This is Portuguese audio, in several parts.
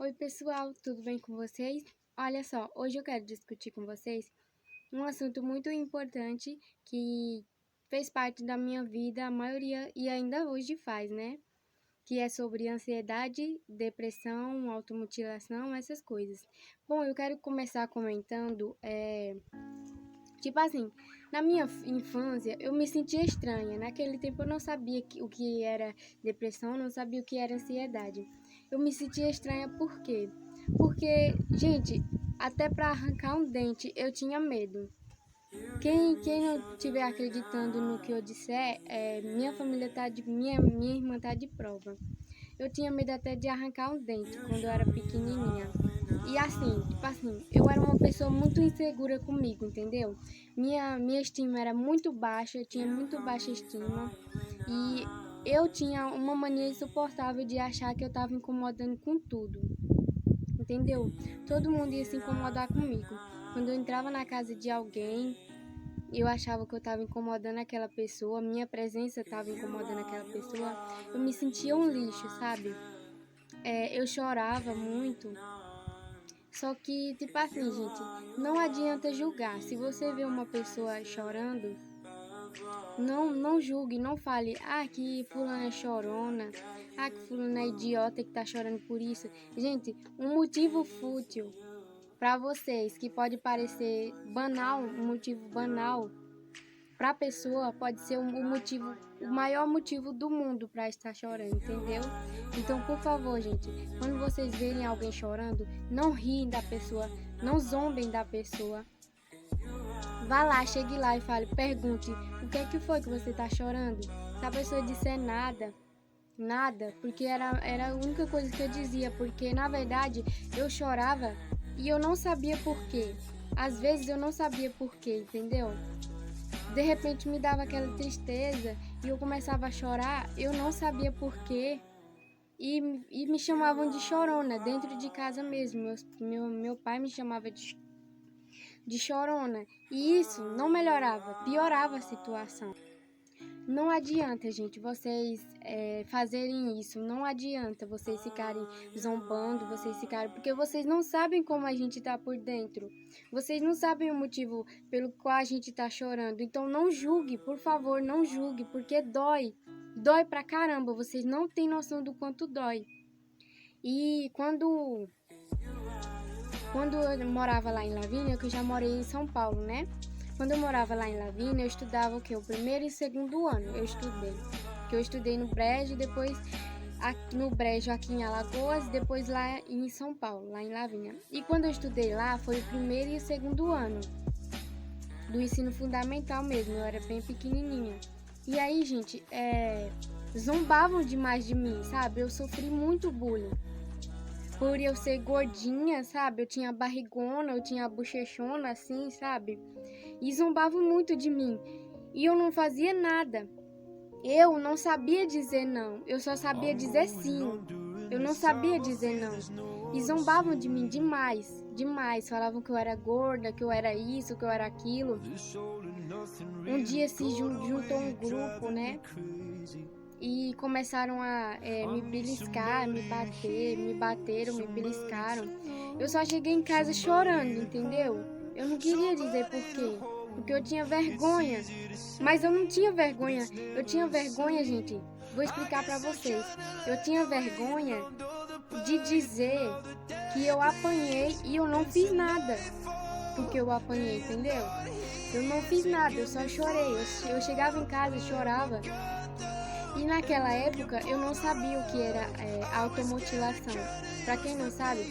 Oi pessoal, tudo bem com vocês? Olha só, hoje eu quero discutir com vocês um assunto muito importante que fez parte da minha vida, a maioria, e ainda hoje faz, né? Que é sobre ansiedade, depressão, automutilação, essas coisas. Bom, eu quero começar comentando, tipo assim, na minha infância eu me sentia estranha. Naquele tempo eu não sabia o que era depressão, não sabia o que era ansiedade. Eu me sentia estranha por quê? Porque, gente, até para arrancar um dente eu tinha medo. Quem não estiver acreditando no que eu disser, minha família tá de minha irmã tá de prova. Eu tinha medo até de arrancar um dente quando eu era pequenininha. E assim, tipo assim, eu era uma pessoa muito insegura comigo, entendeu? Minha estima era muito baixa, eu tinha muito baixa estima. E eu tinha uma mania insuportável de achar que eu tava incomodando com tudo, entendeu? Todo mundo ia se incomodar comigo. Quando eu entrava na casa de alguém, eu achava que eu estava incomodando aquela pessoa, minha presença estava incomodando aquela pessoa, eu me sentia um lixo, sabe? Eu chorava muito. Só que, tipo assim, gente, não adianta julgar. Se você vê uma pessoa chorando, não julgue, não fale, que fulana é chorona, que fulana é idiota que tá chorando por isso. Gente, um motivo fútil para vocês, que pode parecer banal, um motivo banal, para a pessoa pode ser o maior motivo do mundo para estar chorando, entendeu? Então, por favor, gente, quando vocês verem alguém chorando, não riem da pessoa, não zombem da pessoa. Vá lá, chegue lá e fale, pergunte, o que é que foi que você está chorando? Se a pessoa disser nada, porque era a única coisa que eu dizia, porque na verdade eu chorava e eu não sabia por quê. Às vezes eu não sabia por quê, entendeu? De repente me dava aquela tristeza e eu começava a chorar, eu não sabia porquê. E me chamavam de chorona, dentro de casa mesmo. Meu pai me chamava de chorona. E isso não melhorava, piorava a situação. Não adianta, gente, vocês fazerem isso. Não adianta vocês ficarem zombando, vocês ficarem... Porque vocês não sabem como a gente tá por dentro. Vocês não sabem o motivo pelo qual a gente tá chorando. Então não julgue, por favor, não julgue, porque dói. Dói pra caramba, vocês não têm noção do quanto dói. E quando eu morava lá em Lavínia, que eu já morei em São Paulo, né? Quando eu morava lá em Lavínia, eu estudava o quê? O primeiro e segundo ano eu estudei. Que eu estudei no Brejo, depois no Brejo aqui em Alagoas, depois lá em São Paulo, lá em Lavínia. E quando eu estudei lá, foi o primeiro e o segundo ano do ensino fundamental mesmo, eu era bem pequenininha. E aí, gente, zombavam demais de mim, sabe? Eu sofri muito bullying. Por eu ser gordinha, sabe? Eu tinha barrigona, eu tinha bochechona, assim, sabe? E zombavam muito de mim. E eu não fazia nada. Eu não sabia dizer não. Eu só sabia dizer sim. Eu não sabia dizer não. E zombavam de mim demais, demais. Falavam que eu era gorda, que eu era isso, que eu era aquilo. Um dia se juntou um grupo, né? E começaram a me beliscar, me bater, me bateram, me beliscaram. Eu só cheguei em casa chorando, entendeu? Eu não queria dizer por quê, porque eu tinha vergonha. Mas eu não tinha vergonha, eu tinha vergonha, gente. Vou explicar pra vocês. Eu tinha vergonha de dizer que eu apanhei e eu não fiz nada porque eu apanhei, entendeu? Eu não fiz nada, eu só chorei. Eu chegava em casa e chorava. E naquela época eu não sabia o que era automutilação. Pra quem não sabe,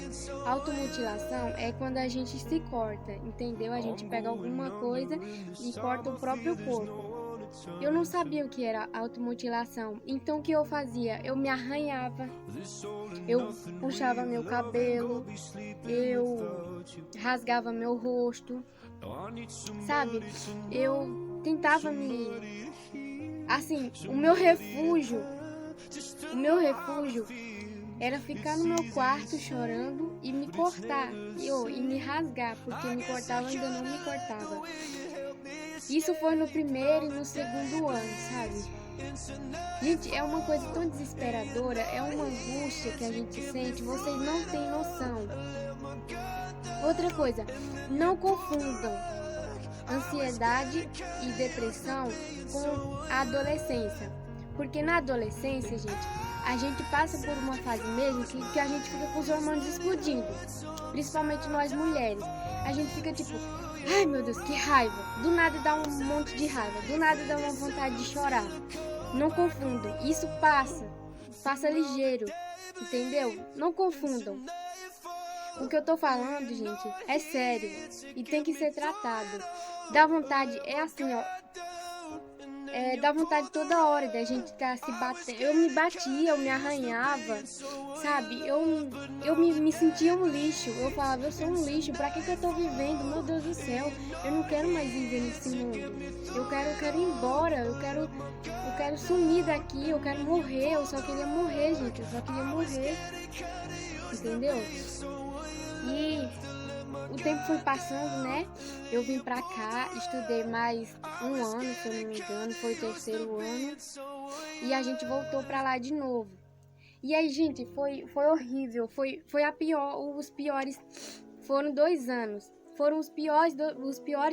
automutilação é quando a gente se corta, entendeu? A gente pega alguma coisa e corta o próprio corpo. Eu não sabia o que era automutilação. Então o que eu fazia? Eu me arranhava, eu puxava meu cabelo, eu rasgava meu rosto, sabe? Eu tentava Assim, o meu refúgio era ficar no meu quarto chorando e me cortar, e me rasgar, porque me cortava ainda não me cortava. Isso foi no primeiro e no segundo ano, sabe? Gente, é uma coisa tão desesperadora, é uma angústia que a gente sente, vocês não têm noção. Outra coisa, não confundam ansiedade e depressão com a adolescência. Porque na adolescência, gente, a gente passa por uma fase mesmo que a gente fica com os hormônios explodindo. Principalmente nós mulheres. A gente fica tipo, ai meu Deus, que raiva. Do nada dá um monte de raiva. Do nada dá uma vontade de chorar. Não confundam. Isso passa ligeiro. Entendeu? Não confundam. O que eu tô falando, gente, é sério. E tem que ser tratado. Dá vontade, é assim, ó. Dá vontade toda hora da gente tá se batendo. Eu me batia, eu me arranhava, sabe? Eu me sentia um lixo. Eu falava, eu sou um lixo, pra que eu tô vivendo? Meu Deus do céu, eu não quero mais viver nesse mundo. Eu quero ir embora, eu quero sumir daqui, eu quero morrer. Eu só queria morrer, gente, eu só queria morrer. Entendeu? E o tempo foi passando, né? Eu vim pra cá, estudei mais um ano, se eu não me engano, foi o 3º ano. E a gente voltou pra lá de novo. E aí, gente, foi horrível, foi os piores, foram 2 anos. Foram os piores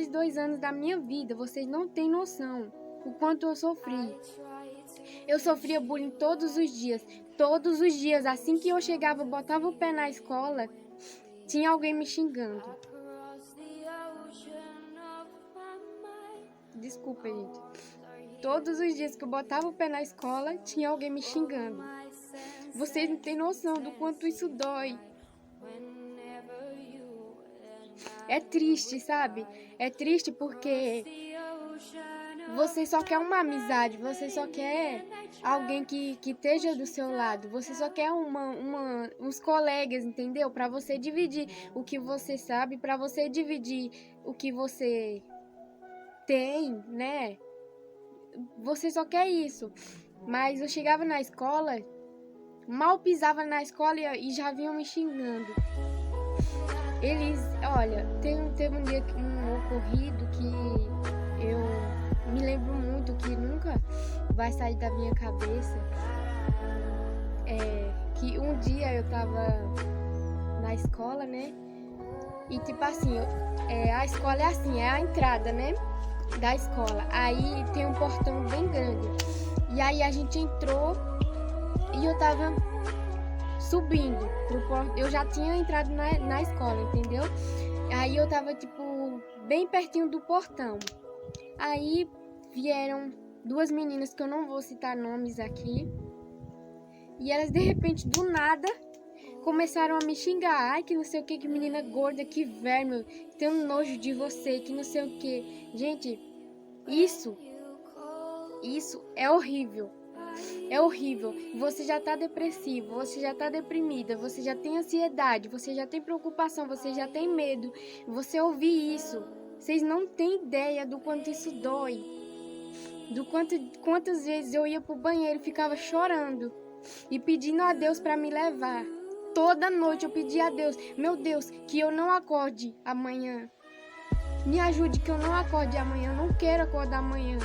2 anos da minha vida, vocês não têm noção o quanto eu sofri. Eu sofria bullying todos os dias, assim que eu chegava, botava o pé na escola, tinha alguém me xingando. Desculpa, gente. Todos os dias que eu botava o pé na escola, tinha alguém me xingando. Vocês não têm noção do quanto isso dói. É triste, sabe? É triste porque você só quer uma amizade, você só quer alguém que esteja do seu lado, você só quer uns colegas, entendeu? Pra você dividir o que você sabe, pra você dividir o que você tem, né? Você só quer isso. Mas eu chegava na escola, mal pisava na escola e já vinham me xingando. Eles, olha, teve um dia, um ocorrido que eu me lembro muito, que nunca vai sair da minha cabeça. Que um dia eu tava na escola, né? E tipo assim, a escola é assim, é a entrada, né? Da escola. Aí tem um portão bem grande. E aí a gente entrou e eu tava subindo pro portão. Eu já tinha entrado na escola, entendeu? Aí eu tava tipo bem pertinho do portão. Aí vieram 2 meninas que eu não vou citar nomes aqui. E elas de repente do nada começaram a me xingar. Ai, que não sei o que menina gorda, que verme, tenho nojo de você, que não sei o que. Gente, isso é horrível. É horrível. Você já tá depressivo, você já tá deprimida, você já tem ansiedade, você já tem preocupação, você já tem medo. Você ouvir isso, vocês não têm ideia do quanto isso dói. Quantas vezes eu ia pro banheiro e ficava chorando e pedindo a Deus pra me levar. Toda noite eu pedia a Deus, meu Deus, que eu não acorde amanhã. Me ajude que eu não acorde amanhã, eu não quero acordar amanhã.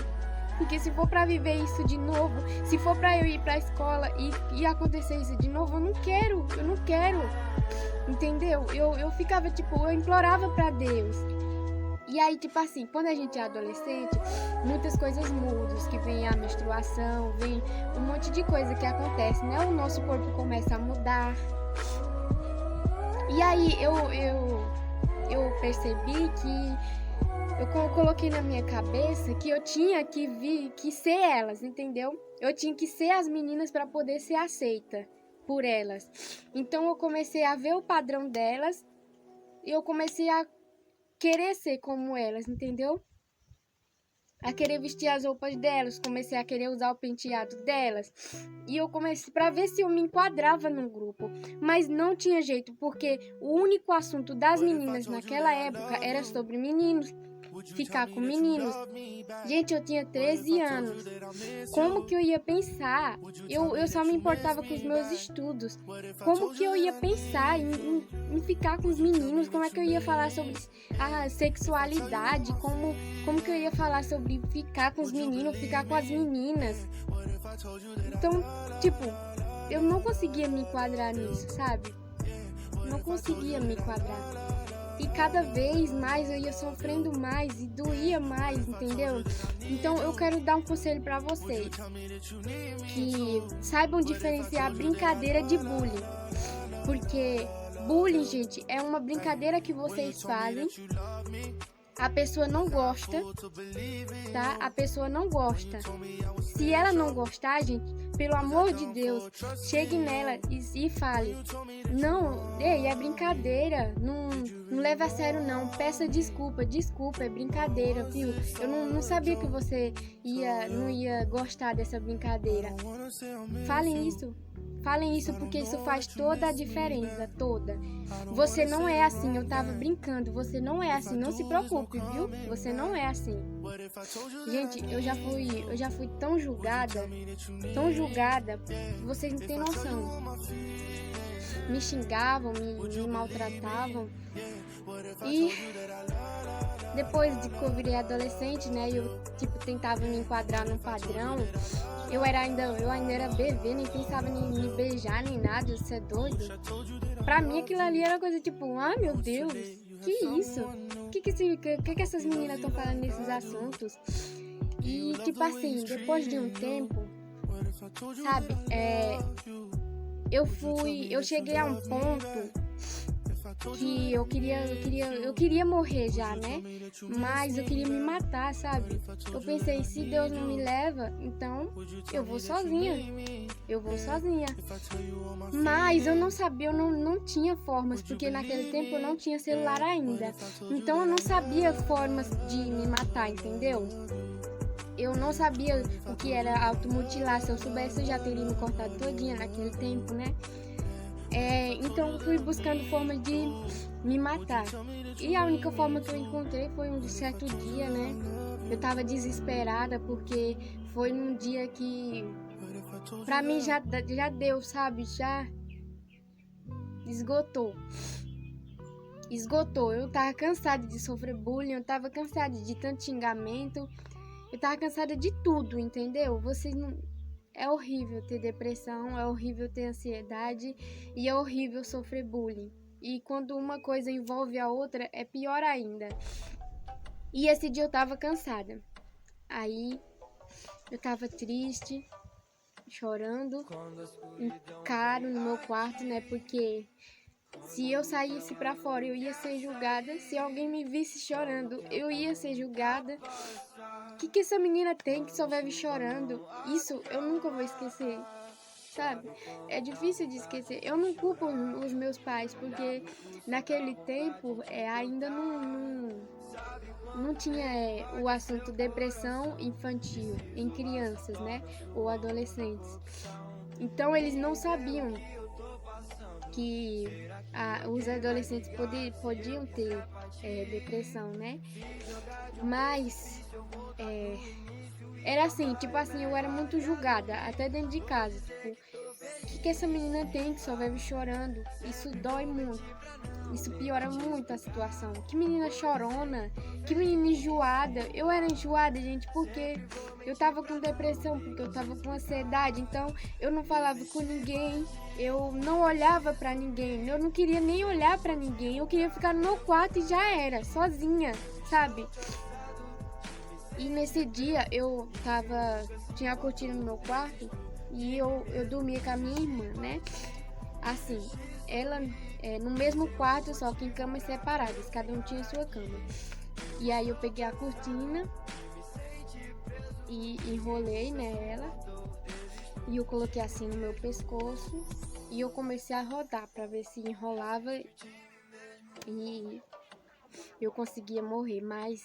Porque se for pra viver isso de novo, se for pra eu ir pra escola e acontecer isso de novo, eu não quero. Entendeu? Eu ficava tipo, eu implorava pra Deus. E aí, tipo assim, quando a gente é adolescente, muitas coisas mudam, que vem a menstruação, vem um monte de coisa que acontece, né? O nosso corpo começa a mudar. E aí eu percebi que eu coloquei na minha cabeça que eu tinha que ser elas, entendeu? Eu tinha que ser as meninas para poder ser aceita por elas. Então eu comecei a ver o padrão delas e eu comecei a querer ser como elas, entendeu? A querer vestir as roupas delas, comecei a querer usar o penteado delas. E eu comecei para ver se eu me enquadrava no grupo, mas não tinha jeito, porque o único assunto das meninas naquela época era sobre meninos. ficar com meninos. Gente, eu tinha 13 anos. Como que eu ia pensar? Eu só me importava com os meus estudos. Como que eu ia pensar em ficar com os meninos? Como é que eu ia falar sobre a sexualidade? Como que eu ia falar sobre ficar com os meninos, ficar com as meninas? Então, tipo, eu não conseguia me enquadrar nisso, sabe? Não conseguia me enquadrar. E cada vez mais eu ia sofrendo mais e doía mais, entendeu? Então eu quero dar um conselho pra vocês, que saibam diferenciar brincadeira de bullying. Porque bullying, gente, é uma brincadeira que vocês fazem. A pessoa não gosta, tá? A pessoa não gosta. Se ela não gostar, gente, pelo amor de Deus, chegue nela e fale: não, ei, é brincadeira, não leve a sério não, peça desculpa, é brincadeira, viu? Eu não sabia que você não ia gostar dessa brincadeira. Falem isso porque isso faz toda a diferença, toda. Você não é assim, eu tava brincando, você não é assim, não se preocupe, viu? Você não é assim. Gente, eu já fui tão julgada, vocês não têm noção. Me xingavam, me maltratavam. E depois de que eu virei adolescente, né, eu tentava me enquadrar num padrão. Eu ainda era bebê, nem pensava em me beijar, nem nada, você é doido? Pra mim aquilo ali era coisa tipo, ah, meu Deus, que isso? O que essas meninas estão falando nesses assuntos? E tipo assim, depois de um tempo, sabe, eu cheguei a um ponto que eu queria morrer já, né? Mas eu queria me matar, sabe? Eu pensei, se Deus não me leva, então eu vou sozinha. Mas eu não sabia, eu não tinha formas, porque naquele tempo eu não tinha celular ainda. Então eu não sabia formas de me matar, entendeu? Eu não sabia o que era automutilar. Se eu soubesse, eu já teria me cortado todinha naquele tempo, né? Então eu fui buscando formas de me matar. E a única forma que eu encontrei foi um certo dia, né? Eu tava desesperada porque foi num dia que pra mim já deu, sabe? Já esgotou. Eu tava cansada de sofrer bullying, eu tava cansada de tanto xingamento, eu tava cansada de tudo, entendeu? Vocês não... É horrível ter depressão, é horrível ter ansiedade e é horrível sofrer bullying. E quando uma coisa envolve a outra, é pior ainda. E esse dia eu tava cansada. Aí eu tava triste, chorando, caro no meu quarto, né? Porque se eu saísse pra fora, eu ia ser julgada. Se alguém me visse chorando, eu ia ser julgada. O que essa menina tem que só vive chorando? Isso eu nunca vou esquecer, sabe? É difícil de esquecer. Eu não culpo os meus pais, porque naquele tempo ainda não tinha o assunto depressão infantil em crianças, né? Ou adolescentes. Então eles não sabiam que os adolescentes podiam ter depressão, né? Mas era assim, tipo assim, eu era muito julgada, até dentro de casa. Tipo, o que essa menina tem que só vive chorando? Isso dói muito. Isso piora muito a situação. Que menina chorona, que menina enjoada. Eu era enjoada, gente, porque eu tava com depressão, porque eu tava com ansiedade. Então eu não falava com ninguém, eu não olhava pra ninguém, eu não queria nem olhar pra ninguém. Eu queria ficar no meu quarto e já era, sozinha, sabe? E nesse dia eu tinha a cortina no meu quarto e eu dormia com a minha irmã, né? Assim, ela no mesmo quarto, só que em camas separadas, cada um tinha sua cama. E aí eu peguei a cortina e enrolei nela e eu coloquei assim no meu pescoço e eu comecei a rodar pra ver se enrolava e eu conseguia morrer, mas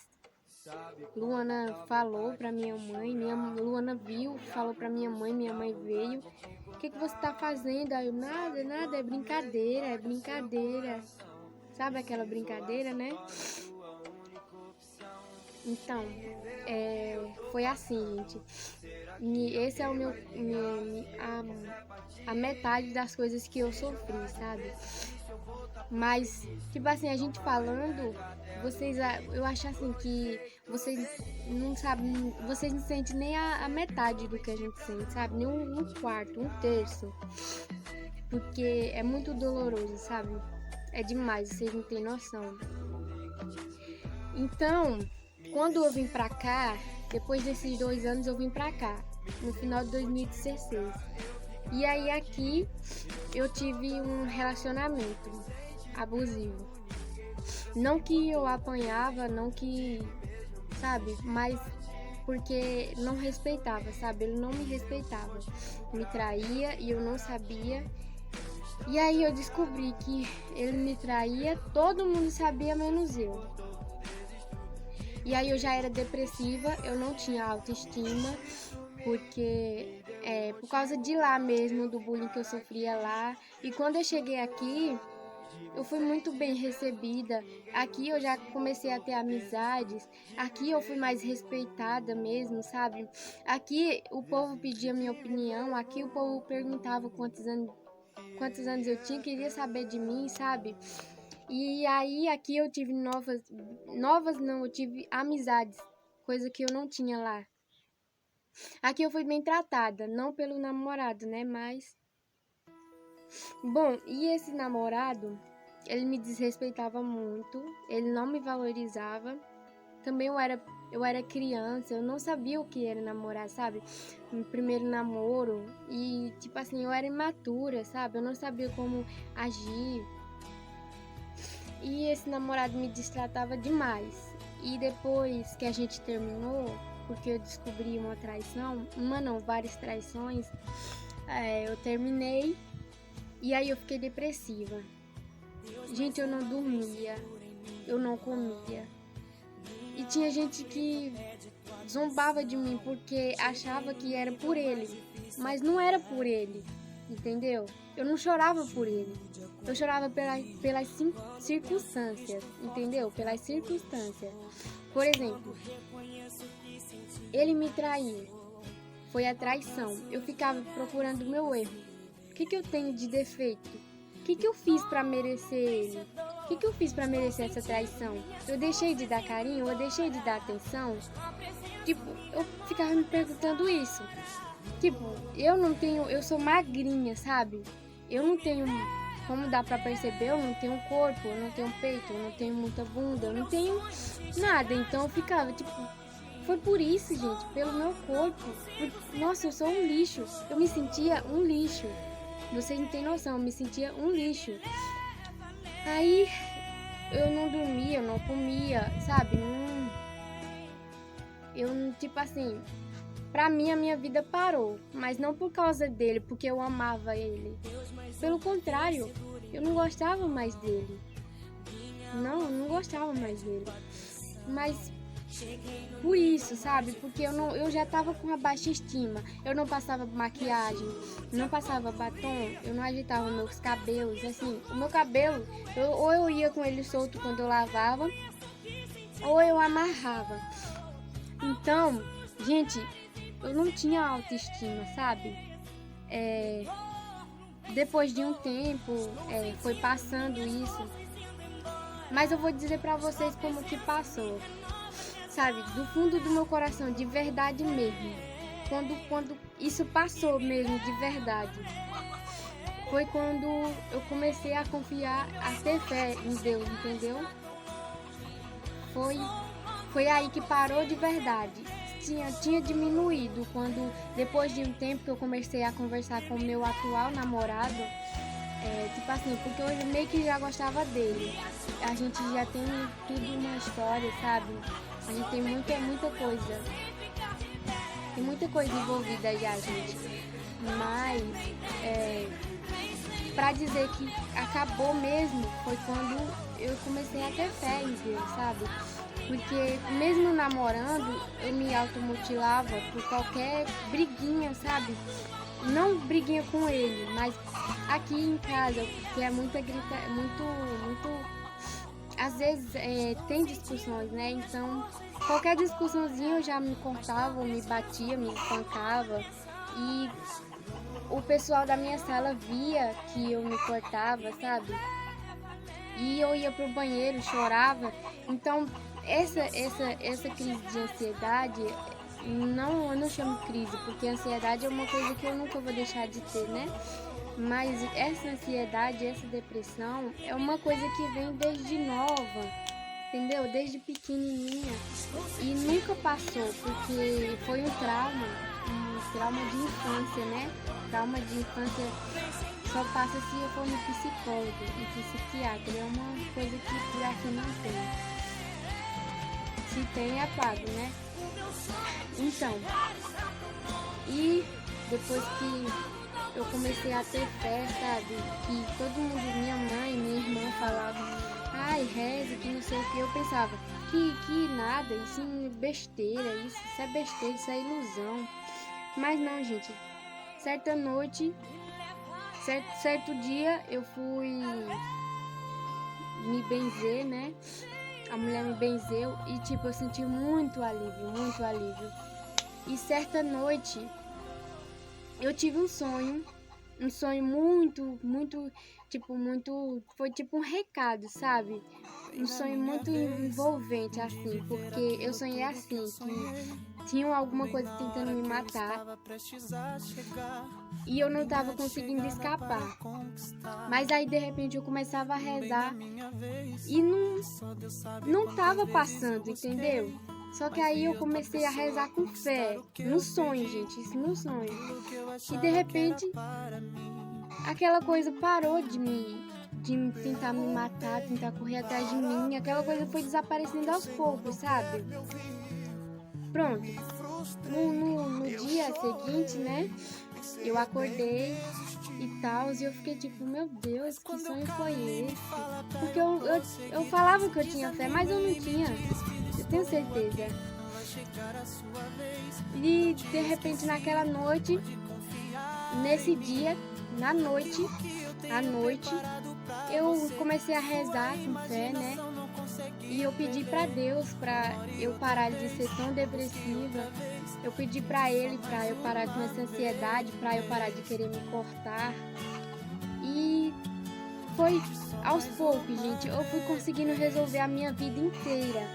Luana falou pra minha mãe, Luana viu, falou pra minha mãe veio. O que você tá fazendo? Aí eu, nada, é brincadeira. Sabe aquela brincadeira, né? Então, foi assim, gente. E esse é o a metade das coisas que eu sofri, sabe? Mas, tipo assim, a gente falando, eu acho assim que vocês não sabem, vocês não sentem nem a metade do que a gente sente, sabe? Nem um quarto, um terço. Porque é muito doloroso, sabe? É demais, vocês não têm noção. Então, quando eu vim pra cá, depois desses 2 anos eu vim pra cá, no final de 2016. E aí aqui eu tive um relacionamento abusivo. Não que eu apanhava, não que, sabe, mas porque não respeitava, sabe? Ele não me respeitava. Me traía e eu não sabia. E aí eu descobri que ele me traía, todo mundo sabia menos eu. E aí eu já era depressiva, eu não tinha autoestima, porque por causa de lá mesmo, do bullying que eu sofria lá. E quando eu cheguei aqui, eu fui muito bem recebida. Aqui eu já comecei a ter amizades. Aqui eu fui mais respeitada mesmo, sabe? Aqui o povo pedia minha opinião. Aqui o povo perguntava quantos anos eu tinha, queria saber de mim, sabe? E aí aqui eu tive eu tive amizades, coisa que eu não tinha lá. Aqui eu fui bem tratada, não pelo namorado, né, mas... Bom, e esse namorado, ele me desrespeitava muito, ele não me valorizava. Também eu era criança, eu não sabia o que era namorar, sabe? Meu primeiro namoro, e tipo assim, eu era imatura, sabe? Eu não sabia como agir. E esse namorado me destratava demais. E depois que a gente terminou, porque eu descobri uma traição, várias traições, eu terminei e aí eu fiquei depressiva. Gente, eu não dormia, eu não comia. E tinha gente que zombava de mim porque achava que era por ele, mas não era por ele, entendeu? Eu não chorava por ele, eu chorava pelas circunstâncias, entendeu? Pelas circunstâncias. Por exemplo, ele me traiu, foi a traição. Eu ficava procurando o meu erro. O que eu tenho de defeito? O que eu fiz pra merecer ele? O que eu fiz pra merecer essa traição? Eu deixei de dar carinho? Eu deixei de dar atenção? Tipo, eu ficava me perguntando isso. Tipo, eu sou magrinha, sabe? Eu não tenho, como dá pra perceber, eu não tenho corpo, eu não tenho peito, eu não tenho muita bunda, eu não tenho nada. Então eu ficava, tipo, foi por isso, gente, pelo meu corpo. Nossa, eu sou um lixo. Eu me sentia um lixo. Vocês não têm noção, eu me sentia um lixo. Aí eu não dormia, eu não comia, sabe? Tipo assim, pra mim a minha vida parou, mas não por causa dele, porque eu amava ele. Pelo contrário, eu não gostava mais dele. Não, eu não gostava mais dele. Mas por isso, sabe? Porque eu já tava com uma baixa estima. Eu não passava maquiagem, não passava batom, eu não ajeitava meus cabelos. Assim, o meu cabelo, ou eu ia com ele solto quando eu lavava, ou eu amarrava. Então, gente, eu não tinha autoestima, sabe? Depois de um tempo, foi passando isso. Mas eu vou dizer pra vocês como que passou. Sabe, do fundo do meu coração, de verdade mesmo. Quando isso passou mesmo, de verdade. Foi quando eu comecei a confiar, a ter fé em Deus, entendeu? Foi aí que parou de verdade. Tinha diminuído quando, depois de um tempo que eu comecei a conversar com o meu atual namorado, tipo assim, porque eu meio que já gostava dele. A gente já tem tudo uma história, sabe? A gente tem muita coisa. Tem muita coisa envolvida já, gente. Mas, pra dizer que acabou mesmo, foi quando eu comecei a ter fé em Deus, sabe? Porque mesmo namorando, eu me automutilava por qualquer briguinha, sabe? Não briguinha com ele, mas aqui em casa, que é muita grita, muito... Às vezes tem discussões, né? Então qualquer discussãozinha eu já me cortava, me batia, me espancava. E o pessoal da minha sala via que eu me cortava, sabe? E eu ia pro banheiro, chorava. Então, essa crise de ansiedade, eu não chamo crise, porque ansiedade é uma coisa que eu nunca vou deixar de ter, né? Mas essa ansiedade, essa depressão, é uma coisa que vem desde nova, entendeu? Desde pequenininha. E nunca passou, porque foi um trauma de infância, né? Trauma de infância só passa se eu for no psicólogo e psiquiatra. É uma coisa que por aqui não tem. Se tem, é pago, né? Então, e depois que eu comecei a ter fé, sabe? Que todo mundo, minha mãe, minha irmã falavam, ai, reza, que não sei o que. Eu pensava, que nada, isso é besteira, isso é besteira, isso é ilusão. Mas não, gente. Certa noite, certo dia, eu fui me benzer, né? A mulher me benzeu e, tipo, eu senti muito alívio, muito alívio. E certa noite, eu tive um sonho muito, foi tipo um recado, sabe? Um sonho muito envolvente, assim, porque eu sonhei assim, que tinha alguma coisa tentando me matar e eu não tava conseguindo escapar. Mas aí, de repente, eu começava a rezar e não tava passando, entendeu? Só que aí eu comecei a rezar com fé, no sonho, gente, isso no sonho. E de repente, aquela coisa parou de tentar me matar, tentar correr atrás de mim. Aquela coisa foi desaparecendo aos poucos, sabe? Pronto. No dia seguinte, né? Eu acordei e tal, e eu fiquei tipo, meu Deus, que sonho foi esse? Porque eu falava que eu tinha fé, mas eu não tinha. Eu tenho certeza. E de repente naquela noite, nesse dia, à noite, eu comecei a rezar com fé, né? E eu pedi pra Deus pra eu parar de ser tão depressiva. Eu pedi pra Ele pra eu parar com essa ansiedade, pra eu parar de querer me cortar. E foi aos poucos, gente. Eu fui conseguindo resolver a minha vida inteira.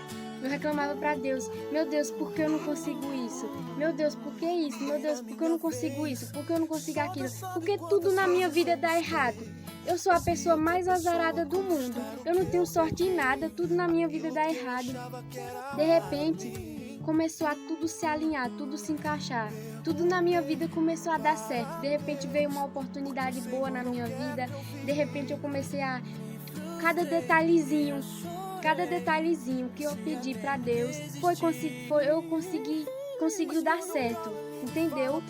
Eu reclamava pra Deus, meu Deus, por que eu não consigo isso? Meu Deus, por que isso? Meu Deus, por que eu não consigo isso? Por que eu não consigo aquilo? Porque tudo na minha vida dá errado. Eu sou a pessoa mais azarada do mundo. Eu não tenho sorte em nada, tudo na minha vida dá errado. De repente, começou a tudo se alinhar, tudo se encaixar. Tudo na minha vida começou a dar certo. De repente veio uma oportunidade boa na minha vida. De repente eu comecei a... Cada detalhezinho que eu pedi pra Deus conseguiu dar certo, entendeu?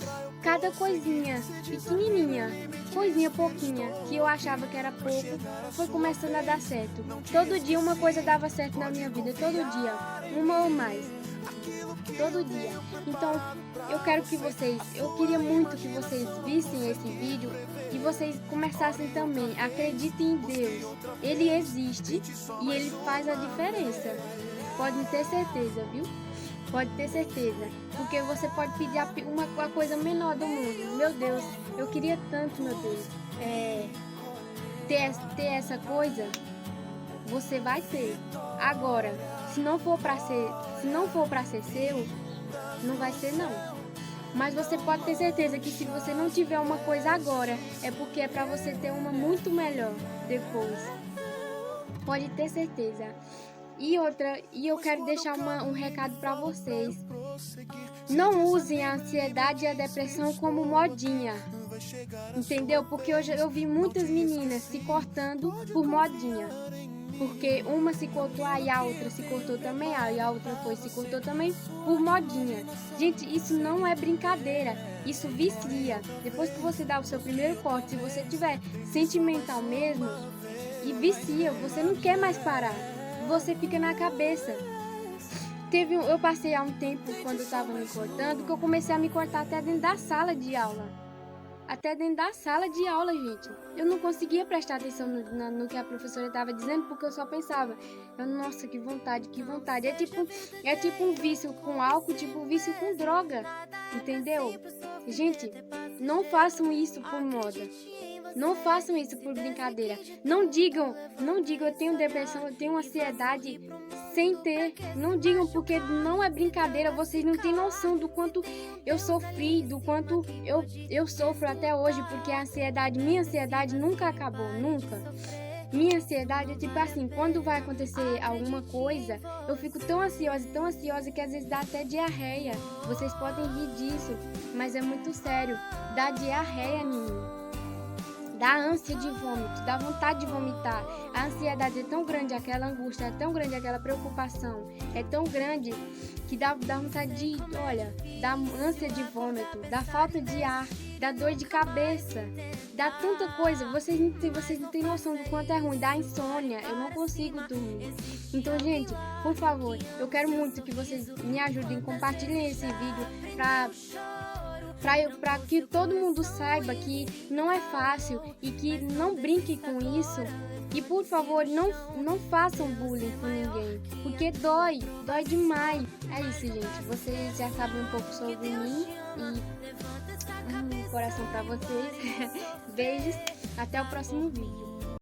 Cada coisinha pequenininha, coisinha pouquinha, que eu achava que era pouco, foi começando a dar certo. Todo dia uma coisa dava certo na minha vida, todo dia, uma ou mais, todo dia. Então, eu queria muito que vocês vissem esse vídeo e vocês começassem também. Acreditem em Deus, Ele existe e Ele faz a diferença. Podem ter certeza, viu? Pode ter certeza, porque você pode pedir a coisa menor do mundo. Meu Deus, eu queria tanto, meu Deus, ter essa coisa. Você vai ter. Agora, se não for para ser seu, não vai ser não. Mas você pode ter certeza que se você não tiver uma coisa agora, é porque é para você ter uma muito melhor depois. Pode ter certeza. E eu quero deixar um recado para vocês. Não usem a ansiedade e a depressão como modinha. Entendeu? Porque hoje eu vi muitas meninas se cortando por modinha. Porque uma se cortou, aí a outra se cortou também, aí a outra se cortou também por modinha. Gente, isso não é brincadeira, isso vicia. Depois que você dá o seu primeiro corte, se você tiver sentimental mesmo, e vicia, você não quer mais parar, você fica na cabeça. Eu passei há um tempo, quando eu estava me cortando, que eu comecei a me cortar até dentro da sala de aula. até dentro da sala de aula, gente. Eu não conseguia prestar atenção no que a professora estava dizendo, porque eu só pensava, nossa, que vontade, que vontade. É tipo um vício com álcool, tipo um vício com droga, entendeu? Gente, não façam isso por moda. Não façam isso por brincadeira. Não digam, eu tenho depressão, eu tenho ansiedade sem ter. Não digam, porque não é brincadeira. Vocês não têm noção do quanto eu sofri, do quanto eu sofro até hoje, porque minha ansiedade nunca acabou, nunca. Minha ansiedade é tipo assim, quando vai acontecer alguma coisa, eu fico tão ansiosa que às vezes dá até diarreia. Vocês podem rir disso, mas é muito sério. Dá diarreia em mim. Dá ânsia de vômito, dá vontade de vomitar. A ansiedade é tão grande, aquela angústia é tão grande, aquela preocupação é tão grande que dá vontade de, dá ânsia de vômito, dá falta de ar, dá dor de cabeça, dá tanta coisa. Vocês não têm noção do quanto é ruim, dá insônia, eu não consigo dormir. Então, gente, por favor, eu quero muito que vocês me ajudem, compartilhem esse vídeo para que todo mundo saiba que não é fácil e que não brinque com isso. E por favor, não façam bullying com ninguém, porque dói demais. É isso, gente. Vocês já sabem um pouco sobre mim e coração para vocês. Beijos, até o próximo vídeo.